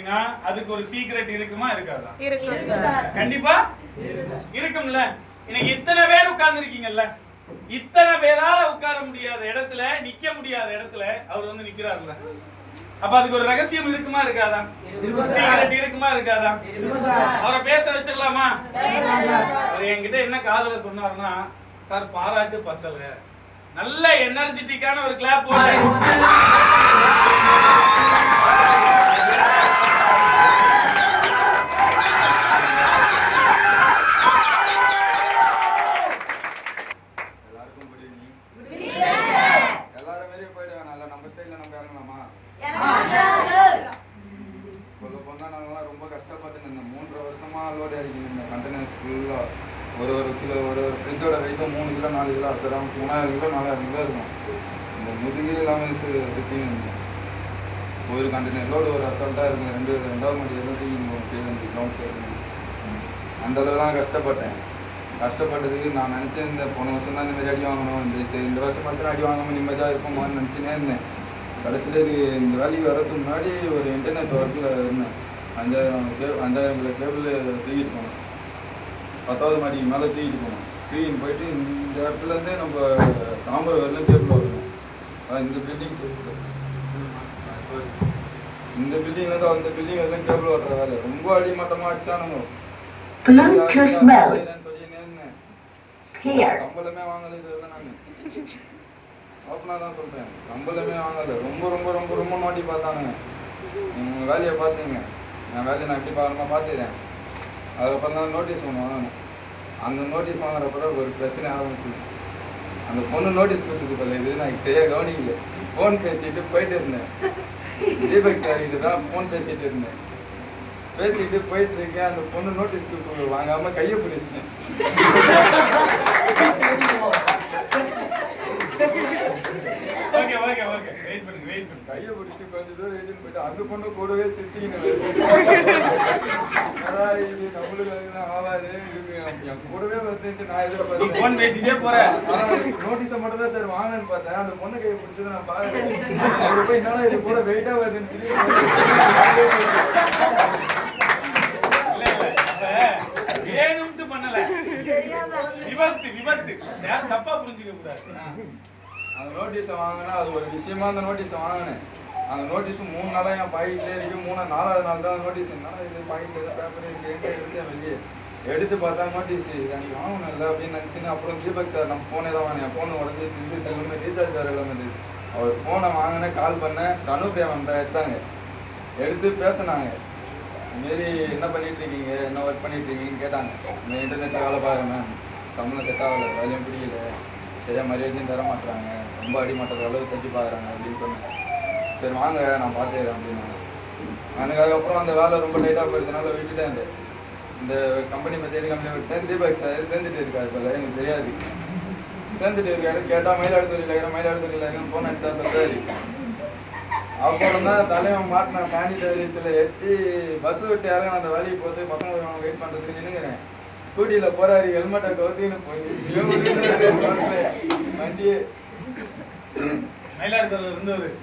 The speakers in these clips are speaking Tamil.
அப்படின்னா அதுக்கு ஒரு சீக்ரெட் இருக்குமா இருக்காதா? இருக்கு. கண்டிப்பா இருக்கும்ல. இன்னைக்கு இத்தனை பேர் உட்கார்ந்து இருக்கீங்கல்ல, இத்தனை பேரால உட்கார முடியாத இடத்துல, நிக்க முடியாத இடத்துல அவர் வந்து நிக்கிறாருல்ல, அப்ப அதுக்கு ஒரு ரகசியம் இருக்குமா இருக்காதா? சீக்ரெட் இருக்குமா இருக்காதா? அவரை பேச வச்சிடலாமா? அவர் என்கிட்ட என்ன காதல சொன்னாருன்னா, சார் பாராட்டு பத்தல, நல்ல எனர்ஜெட்டிக்கான ஒரு கிளாப் போடு. ஒரு கிலோ ஒரு ஃப்ரிட்ஜோட வெயிட் 3 கிலோ 4 கிலோ அசரம் 3000 கிலோ 4000 கிலோ இருக்கும். இந்த முதுகே இல்லாமல் சுற்றியும் ஒரு கண்டெய்னர் லோடு ஒரு அசால்ட்டாக இருக்கும். ரெண்டாவது மணி கிரவுண்ட் அந்த அளவுலாம் கஷ்டப்பட்டதுக்கு நான் நினச்சேன் இந்த போன வருஷம் தான் இந்த மாதிரி அடி வாங்கணும், இந்த வருஷம் மட்டும் அடி வாங்காமல் நிம்மதியாக இருப்போமான்னு நினச்சினே இருந்தேன். கடைசியில் இது இந்த வேலைக்கு வர்றதுக்கு முன்னாடி ஒரு இன்டர்நெட் ஒர்க்கில் இருந்தேன். 5000 கேபிள் தூக்கிட்டு போனேன். 10வது மாடிக்கு மேலே தூக்கிட்டு போனோம். தூக்கின்னு போயிட்டு இந்த இடத்துலேருந்தே நம்ம தாம்பரம் வரலாம் கேபிள் வரணும். இந்த பில்டிங்லேருந்து அந்த பில்டிங் வரலாம் கேபிள் வர்ற வேலை ரொம்ப அடிமட்டமாக அடிச்சானுங்க. சொல்லினே இருந்தேன். சம்பளமே வாங்கலை. இது நான் ஓப்பனாக தான் சொல்கிறேன், சம்பளமே வாங்கலை. ரொம்ப ரொம்ப ரொம்ப ரொம்ப நோட்டி பார்த்தானுங்க. நீங்கள் உங்கள் வேலையை பார்த்தீங்க, என் வேலையை நான் எப்படி பாருமா பார்த்துக்கிறேன். அதுக்கப்புறம் தான் நோட்டீஸ் ஒன்று வாங்கினேன். அந்த நோட்டீஸ் வாங்குறப்ப தான் ஒரு பிரச்சனை ஆரம்பிச்சுது. அந்த பொண்ணு நோட்டீஸ் கொடுத்தது போல இது நான் சரியாக கவனிக்கல. ஃபோன் பேசிட்டு போயிட்டு இருந்தேன். தீபக் சார் கிட்ட தான் ஃபோன் பேசிட்டு இருந்தேன். பேசிட்டு போயிட்டு இருக்கேன். அந்த பொண்ணு நோட்டீஸ் வாங்காம கையை பிடிச்சிட்டேன். கையை பிடிச்சி கொஞ்சம் தூரம் வெயிட் போயிட்டு அந்த பொண்ணு கூடவே சிரிச்சுக்கிட்டு இது நம்மளுக்கு ஆகாது, என் கூடவே வந்துட்டு நான் எதிர்பார்த்தேன் பேசிட்டே போறேன். நோட்டீஸை மட்டும் தான் சார் வாங்கன்னு பார்த்தேன். அந்த பொண்ணு கையை பிடிச்சது நான் பாக்குறேன். போய் என்னடா இது கூட வெயிட்டா வருதுன்னு வேணும்ட்டு பண்ணல, விபத்து யாரும் தப்பா புரிஞ்சுக்க கூடாது. அந்த நோட்டீஸை வாங்கினா அது ஒரு விஷயமா அந்த நோட்டீஸை வாங்கினேன். அந்த நோட்டீஸு 3 நாளாக என் பாக்கெட்லேயே இருக்குது. 4வது நாள் தான் நோட்டீஸ். என்னால் இது பாக்கெட்டில் ஏதோ பேப்பர் இருக்குது எடுத்தேன். வெளியே எடுத்து பார்த்தா நோட்டீஸு அன்றைக்கி வாங்கணும் இல்லை அப்படின்னு நினச்சின்னு அப்புறம் தீபக் சார் நம்ம ஃபோனே தான் வாங்கினேன். ஃபோனை உடஞ்சி திரும்ப ரீசார்ஜ் வேறு எல்லாமே அவர் ஃபோனை வாங்கினேன். கால் பண்ணேன். சனுப்பிரியா மேம் தான் எடுத்து பேசினாங்க. இதுமாரி என்ன பண்ணிகிட்ருக்கீங்க, என்ன ஒர்க் பண்ணிகிட்ருக்கீங்கன்னு கேட்டாங்க. இந்த இன்டர்நெட்டில் வேலை பார்க்குறேன் மேம், சம்பளம் செட் ஆகலை, வேலையும் பிடிக்கல, சரியாக மரியாதையும் தர மாட்டுறாங்க, ரொம்ப அடிமட்டத அளவு தட்டி பார்க்குறாங்க அப்படின்னு சொன்னேன். சரி வாங்க நான் பார்த்துக்கிறேன் அப்படின்னாங்க. எனக்கு அதுக்கப்புறம் அந்த வேலை ரொம்ப டைட்டாக போயிருந்தனால விட்டுட்டேன். இந்த கம்பெனி மெத்தேடி கம்பெனி விட்டேன். தீபக் சார் சேர்ந்துட்டு இருக்காரு போல, எனக்கு தெரியாது. சேர்ந்துட்டு இருக்காரு. கேட்டால் மயிலாடுதுறையில் இருக்கிறேன் ஃபோன் அடிச்சா சொல்றாரு. அப்புறம் தான் தலைவன் மாட்டினேன். மேனிட்டரியத்தில் எட்டி பஸ் விட்டு யாரும் அந்த வேலைக்கு போட்டு பசங்க வெயிட் பண்ணுறதுக்கு நின்றுக்கிறேன். ஸ்கூட்டியில் போறாரு, ஹெல்மெட்டை கவுத்தின்னு போய் வண்டியே மயிலாடுதுறையில் இருந்தவர்.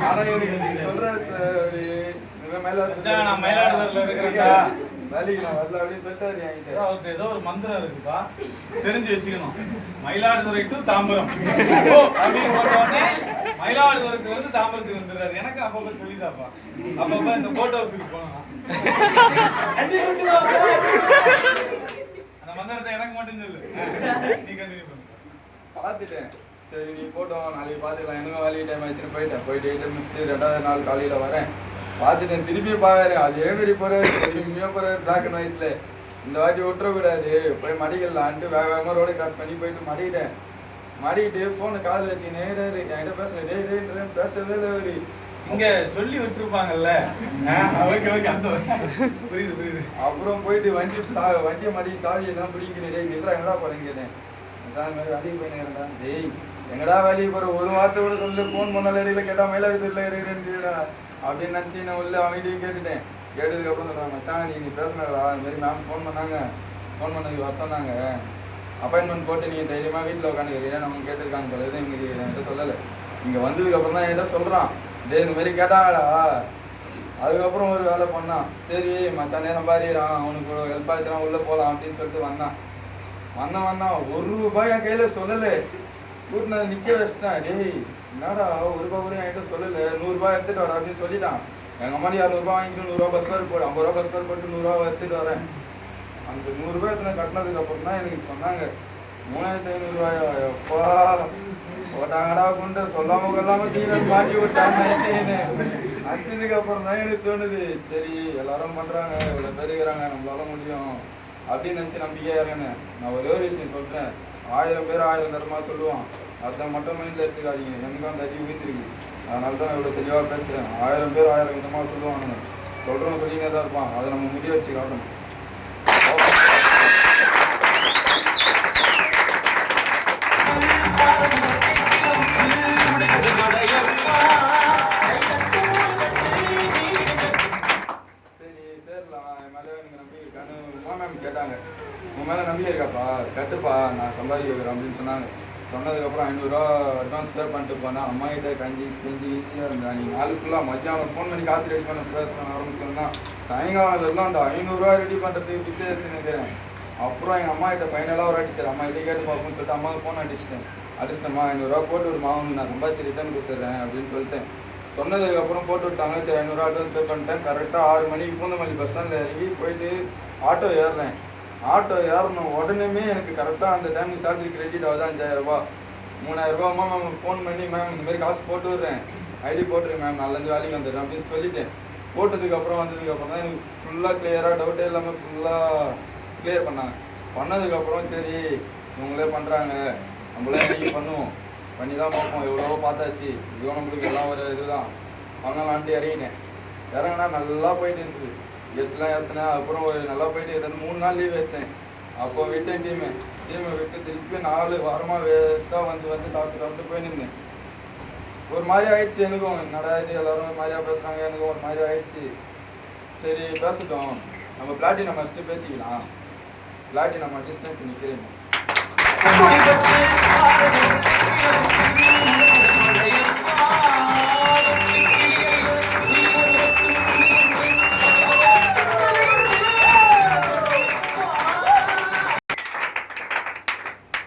ஆனால் எனக்கு சொல்றாரு சார், மயிலாடுதுறையில் இருக்கிறேன்டா வேலைக்கு நான் வரல அப்படின்னு சொல்லிட்டாரு என்கிட்ட. அவருக்கு ஏதோ ஒரு மந்திரம் இருக்குப்பா, தெரிஞ்சு வச்சுக்கணும். மயிலாடுதுறை டு தாம்பரம் அப்படின்னு போட்டோடனே மயிலாடுதுறைக்கு வந்து தாம்பரத்துக்கு வந்துடுறாரு. எனக்கு அப்பப்ப சொல்லிதாப்பா, அப்பப்ப இந்த போட் ஹவுஸுக்கு போனோம். அந்த மந்திரத்தை எனக்கு மட்டும் சொல்லு, நீ கண்டினியூ பண்ணு. பார்த்துட்டேன். சரி நீ போட்டோம், நாளைக்கு பார்த்துக்கலாம். எனக்கு வேலைக்கு டைம் ஆயிடுச்சுன்னு போயிட்டு முடிச்சுட்டு 2வது நாள் காலையில் வரேன். பார்த்துட்டேன். திருப்பி பாரு அதே மாதிரி போறாரு. திரும்பியோ போறாரு பிளாக் அண்ட் ஒயிட்ல. இந்த வாட்டி விட்டுறக்கூடாது, போய் மடிக்கலான்ட்டு வேகமாக ரோடு கிராஸ் பண்ணி போயிட்டு மாடிக்கிட்டு ஃபோனை காதில் வச்சு நேராரு. என்கிட்ட பேசுறேன். பேசவே இல்லை அவரு. இங்க சொல்லி விட்டுருப்பாங்கல்ல. புரியுது. அப்புறம் போயிட்டு வண்டியை மாடி சாவி எல்லாம் பிடிக்கிறேன். நின்றா எங்கடா போறேன்னு கேட்டேன். மாதிரி வேலைக்கு போயினேன்டா. டேய் எங்கடா வேலைக்கு போற, ஒரு வார்த்தை கூட சொல்லு. ஃபோன் பண்ணால இடையில கேட்டா மயிலாடுதுறையில் இருக்கிறேன்டா அப்படின்னு நினச்சி நான் உள்ள அவங்ககிட்டையும் கேட்டுட்டேன். கேட்டதுக்கப்புறம் சொல்கிறாங்க, மச்சான் நீ பேசுனாடா, இந்த மாதிரி மேம் ஃபோன் பண்ணதுக்கு வர சொன்னாங்க, அப்பாயின்மெண்ட் போட்டு நீங்கள் தைரியமாக வீட்டில் உட்காந்துக்கிறீங்க, நம்ம கேட்டிருக்காங்க போல. இது இவங்க என்கிட்ட சொல்லலை. இங்கே வந்ததுக்கப்புறம் தான் என்கிட்ட சொல்கிறான், டே இந்த மாதிரி கேட்டாங்கடா அதுக்கப்புறம் ஒரு வேலை பண்ணான். சரி மச்சானே சம்பாதிக்கிறான், அவனுக்கு ஹெல்ப் ஆச்சுன்னா உள்ளே போகலாம் அப்படின்னு சொல்லிட்டு வந்தான். வந்தான் ₹1 என் கையில் சொல்லலை. கூட்டினு அதை நிற்க வச்சுட்டான். டேய் என்னடா ₹1 கூட என்கிட்ட சொல்லலை, ₹100 எடுத்துட்டு வர அப்படின்னு சொல்லிட்டான். எங்கள் அம்மா ₹200 வாங்கிட்டு ₹100 பஸ் ஃபேர் போடு, ₹50 பஸ் ஃபேர் போட்டு ₹100 எடுத்துட்டு வரேன். அந்த ₹100 எத்தனை கட்டினதுக்கு அப்புறம் தான் எனக்கு சொன்னாங்க 3500 எப்பா போட்டாங்கடா கொண்டு சொல்லாம கொள்ளாம கீழே மாட்டி விட்டாங்க. அடிச்சதுக்கு அப்புறம் தான் எனக்கு தோணுது, சரி எல்லாரும் பண்றாங்க, இவ்வளவு பேர் இருக்கிறாங்க, நம்மளால முடியும் அப்படின்னு நினைச்சு நம்பிக்கையா இறங்கினேன். நான் ஒரே ஒரு விஷயம் சொல்றேன், 1000 பேர் 1000 தரமா சொல்லுவான், அதை மட்டும் மைண்ட்ல எடுத்துக்காதீங்க. எனக்கு அந்த அறிவு உயிர்த்திருக்கு, அதனால தான் இவ்வளவு தெளிவா பேசுறேன். 1000 பேர் 1000 விதமா சொல்லுவானுங்க, சொல்றவங்க சொல்லினே தான் இருப்பான், அதை நம்ம முடிய வச்சு காட்டணும். கேட்டாங்க, உன் மேலே நம்பிக்கை இருக்காப்பா, கட்டுப்பா, நான் சம்பாதிக்க வைக்கிறேன் அப்படின்னு சொன்னாங்க. சொன்னதுக்கப்புறம் ₹500 அட்வான்ஸ் பே பண்ணிட்டு போனேன். அம்மா கிட்ட கஞ்சி ஈஸியாக இருந்தேன். நீ நாள் ஃபுல்லாக மத்தியானம் ஃபோன் பண்ணி காசு ரெடி பண்ண பேச ஆரம்பிச்சோன்னா சாயங்காலம் எல்லாம் அந்த ₹500 ரெடி பண்ணுறதுக்கு பிச்சை எடுத்து நிற்கிறேன். அப்புறம் எங்கள் அம்மா கிட்ட ஃபைனலாக ஒரு அடிச்சார். அம்மா கிட்டே கேட்டு பார்ப்போம்னு சொல்லிட்டு அம்மாவுக்கு ஃபோன் அடிச்சிட்டேம்மா ₹500 போட்டு விடுமா, நான் சம்பாதிச்சு ரிட்டர்ன் கொடுத்துட்றேன் அப்படின்னு சொல்லிட்டேன். சொன்னதுக்கப்புறம் போட்டு விட்டாங்க. சரி ₹500 அட்வான்ஸ் பே பண்ணிட்டேன். கரெக்டாக 6 மணிக்கு பூந்தமல்லி பஸ் ஸ்டாண்டில் இறங்கி போயிட்டு ஆட்டோ ஏறுறேன். ஆட்டோ ஏறணும் உடனே எனக்கு கரெக்டாக அந்த டைமுக்கு சேலரி கிரெடிட் ஆகுது ₹5000. ₹3000 மேம் ஃபோன் பண்ணி, மேம் இந்த மாதிரி காசு போட்டு விட்றேன், ஐடி போட்டுருங்க மேம், நாலஞ்சு வேலைக்கு வந்துடுறேன் அப்படின்னு சொல்லிட்டேன். போட்டதுக்கப்புறம் வந்ததுக்கப்புறம் தான் எனக்கு ஃபுல்லாக கிளியராக டவுட்டே இல்லாமல் ஃபுல்லாக கிளியர் பண்ணாங்க. பண்ணதுக்கப்புறம் சரி இவங்களே பண்ணுறாங்க, நம்மளே இன்றைக்கி பண்ணுவோம், பண்ணி தான் பார்ப்போம், எவ்வளவோ பார்த்தாச்சு, இதுவும் நம்மளுக்கு எல்லாம் ஒரு இதுதான் பண்ணலான்ட்டு இறங்கினேன். இறங்கினா நல்லா போயிட்டு இருந்தது, கெஸ்ட்லாம் ஏற்றினேன். அப்புறம் ஒரு நல்லா போயிட்டு 3 நாள் லீவ் எடுத்தேன். அப்போ விட்டேன் டீமை விட்டு திருப்பி 4 வாரமாக வேஸ்ட்டாக வந்து சாப்பிட்டு போயிருந்தேன். ஒரு மாதிரி ஆயிடுச்சு எனக்கும், என்னடா இது எல்லாரும் ஒரு மாதிரியாக பேசுகிறாங்க, எனக்கும் ஒரு மாதிரி ஆயிடுச்சு. சரி பேசட்டும், நம்ம பிளாட்டினம் ஃபஸ்ட்டு பேசிக்கலாம், பிளாட்டினம் டிஸ்டன்ஸ் நிற்கிறேன்.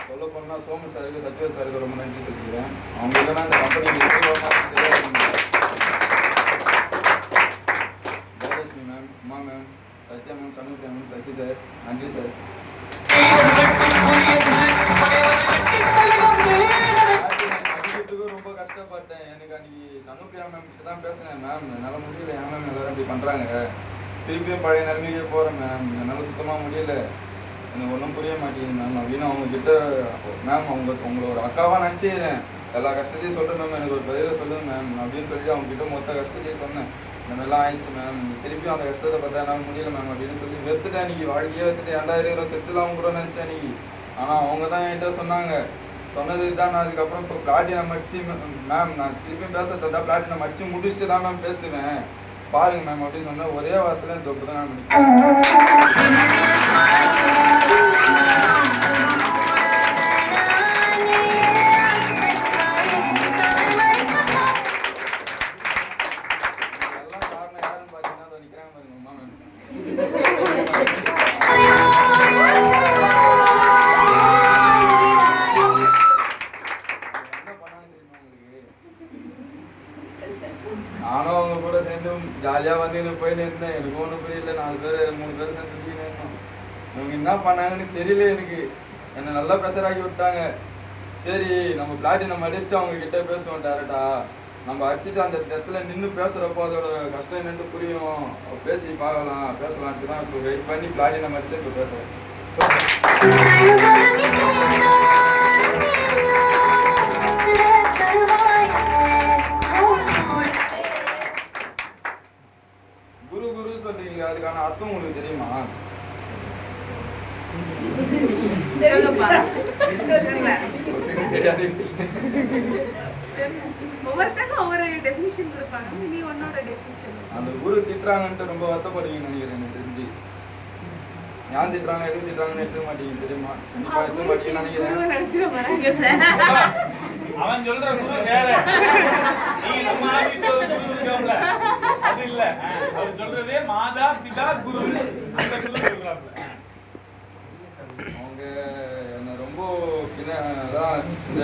சொல்ல போனால் சோமு சாருக்கு, சத்யவத் சாருக்கு ரொம்ப நன்றி சொல்லிக்கிறேன். அவங்க இல்லைன்னா இந்த company Jayalakshmi ma'am, Uma ma'am, Sathya ma'am, Shanmuga ma'am, Sasi sir, நன்றி சார். ரொம்ப கஷ்டப்பட்டேன். எனக்கு அன்னைக்கு சண்முகியா மேம் கிட்ட தான் பேசினேன், மேம் என்னால் முடியல, ஏன் மேம் எல்லாரும் இப்படி பண்ணுறாங்க, திருப்பியும் பழைய நிலைமைக்கே போகிறேன் மேம், என்னால் சுத்தமாக முடியல, எனக்கு ஒன்றும் புரிய மாட்டேங்குது மேம் அப்படின்னு அவங்கக்கிட்ட, மேம் உங்களை ஒரு அக்காவாக நினச்சிக்கிறேன், எல்லா கஷ்டத்தையும் சொல்கிறேன் மேம், எனக்கு ஒரு பதிலை சொல்லுங்கள் மேம் அப்படின்னு சொல்லிட்டு அவங்ககிட்ட மொத்த கஷ்டத்தையும் சொன்னேன். இந்த மாதிரிலாம் ஆயிடுச்சு மேம், திருப்பியும் அந்த கஷ்டத்தை பார்த்தா என்னால் முடியல மேம் அப்படின்னு சொல்லி வெறுத்துட்டேன். அன்றைக்கி வாழ்க்கையே வெறுத்துட்டு 2000 செத்துலாம் கூட நினச்சேன் அன்றைக்கி. ஆனால் அவங்க தான் என்கிட்ட சொன்னாங்க, சொன்னதுக்கு தான் நான் அதுக்கப்புறம் இப்போ பிளாட்டினம் அடிச்சு, மேம் நான் திருப்பியும் பேச தந்தா பிளாட்டினம் அடிச்சு முடிச்சுட்டு தான் மேம் பேசுவேன் பாருங்க மேம் அப்படின்னு சொன்னால் ஒரே வாரத்தில் தொப்பு தான் மேம். நானும் அவங்க கூட சேர்ந்து ஜாலியாக வந்து போயின்னு இருந்தேன். எனக்கு ஒன்றும் புரியல, 4 பேர் 3 பேர் தான் சொல்லிக்கினே இருந்தோம். இவங்க என்ன பண்ணாங்கன்னு தெரியல எனக்கு, என்னை நல்லா ப்ரெஷர் ஆக்கி விட்டாங்க. சரி நம்ம பிளாட்டினம் அடிச்சுட்டு அவங்க கிட்டே பேசுவோம் டேரக்டா, நம்ம அடிச்சுட்டு அந்த இடத்துல நின்று பேசுகிறப்போ அதோட கஷ்டம் என்னென்னு புரியும், பேசி பேசலான்ட்டு தான் இப்போ வெயிட் பண்ணி பிளாட்டினம் அடிச்சு இப்போ பேசுகிறேன். குரு சொல்றீங்களா, அதுக்கான அர்த்தம் உங்களுக்கு தெரியுமா? தெரியாது. அந்த குரு திட்டுறாங்கன்ட்டு ரொம்ப வருத்தப்படுவீங்கன்னு நினைக்கிறேன். எனக்கு தெரிஞ்சு ஏன் திட்டுறாங்க, எதுவும் திட்டுறாங்கன்னு எடுத்துக்க மாட்டீங்க தெரியுமா? கண்டிப்பா எடுத்துக்க மாட்டீங்கன்னு நினைக்கிறேன். அவன் சொல்ற குரு வேற, நீ நம்ம ஆபீஸ்ல ஒரு குரு இருக்காப்ல, அது இல்ல அவர் சொல்றதே மாதா பிதா குரு அந்த குரு சொல்றாப்ல. அவங்க என்ன ரொம்ப அதான் இந்த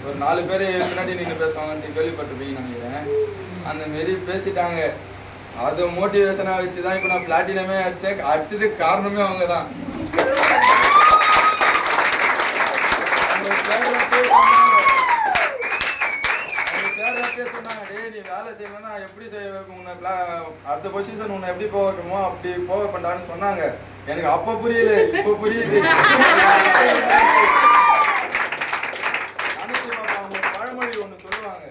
ஒரு 4 பேர் பின்னாடி நின்று பேசுவாங்கன்ட்டு கேள்விப்பட்டிருப்பீங்கன்னு நினைக்கிறேன். அந்த மாரி பேசிட்டாங்க. அது மோட்டிவேஷனா வச்சுதான் இப்ப நான் பிளாட்டினமே அடிச்சேன். அடிச்சதுக்கு காரணமே அவங்க தான். சொன்னாங்க, டேய் நீ வேலை செய்யலன்னா எப்படி உன்னை அடுத்த பொசிஷன் உன்னை எப்படி போக வைக்கணுமோ அப்படி போக பண்ணான்னு சொன்னாங்க. எனக்கு அப்ப புரியல, இப்ப புரியுது. அவங்க பழமொழி ஒண்ணு சொல்லுவாங்க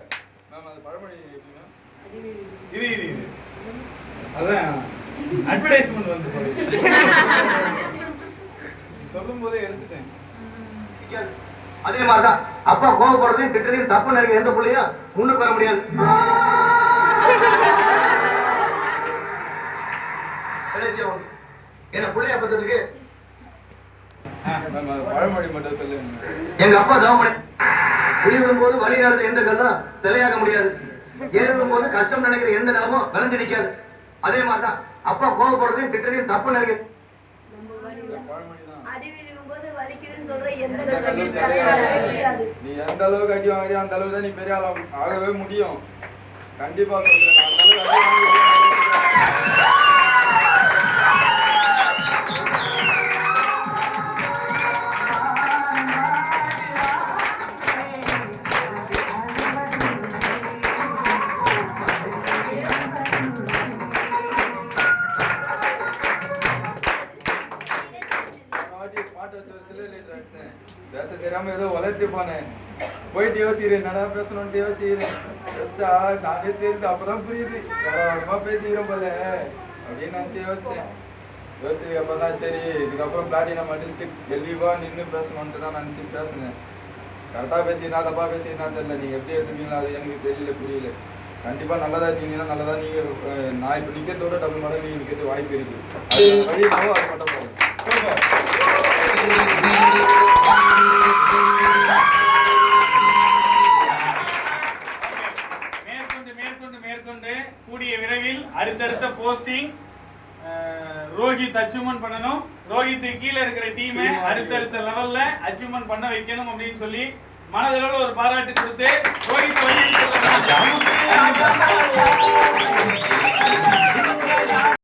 மேம். அது பழமொழி எப்படின்னா இது அதான் அட்வர்டைஸ்மெண்ட் வந்து சொல்லும் போதே எடுத்துட்டேன். அதே மாதிரிதான் அப்பா கோவப்படுறதையும் திட்டத்தையும் தப்பு நினைக்க எந்த பிள்ளையா முன்னுக்கு வர முடியாது. என்ன பிள்ளைய பத்திருக்கு பழமொழி மட்டும் சொல்லுங்க. எங்க அப்பா தவமணி விழுவும் போது வழி நடந்த எந்த கல்லும் சிலையாக முடியாது. ஏறும் போது கஷ்டம் நினைக்கிற எந்த நிலமும் விளைஞ்சு நிற்காது. அதே மாதிரிதான் அப்பா கோவப்படுறதையும் திட்டத்தையும் தப்பு நினைக்க நீ எந்த அளவுக்கு அடி வாங்குறியோ அந்த அளவுக்கு தான் நீ பெரிய ஆள ஆகவே முடியும். கண்டிப்பா சொல்றேன். பேச தெரியாம ஏதோ உதர்த்தி போனேன். போயிட்டு யோசிக்கிறேன், என்னடா பேசணும்ட்டு யோசிக்கிறேன். நானே தெரியுது, அப்பதான் புரியுது யாரமா பேசிக்கிறோம் போல அப்படின்னு நினைச்சு யோசிச்சேன். யோசிச்சதுக்கு அப்புறம் தான் சரி இதுக்கப்புறம் பிளாட்டினம் டிஸ்ட்ரிக்ட் தெளிவா நின்று பேசணும்ட்டு தான் நினைச்சு பேசினேன். கரெக்டா பேசினா தப்பா பேசினா தெரியல. நீங்க எப்படி எடுத்துப்பீங்களா அது எனக்கு தெரியல, புரியல. கண்டிப்பா நல்லதா இருக்கீங்கன்னா நல்லதா நீங்க நான் இப்ப நிக்கிறதோட டபுள் மடங்கு நீங்க நிக்கிறது வாய்ப்பு இருக்கு. அது வழி போகும், அது மட்டும் போகும். மேற்கொண்டு கூடிய விரைவில் அடுத்தடுத்த போஸ்டிங் ரோஹித் அச்சீவ்மெண்ட் பண்ணணும். ரோஹித் கீழே இருக்கிற டீமை அடுத்தடுத்த லெவல்ல அச்சீவ்மெண்ட் பண்ண வைக்கணும் அப்படின்னு சொல்லி மனதளவில் ஒரு பாராட்டு கொடுத்து ரோஹித் வழி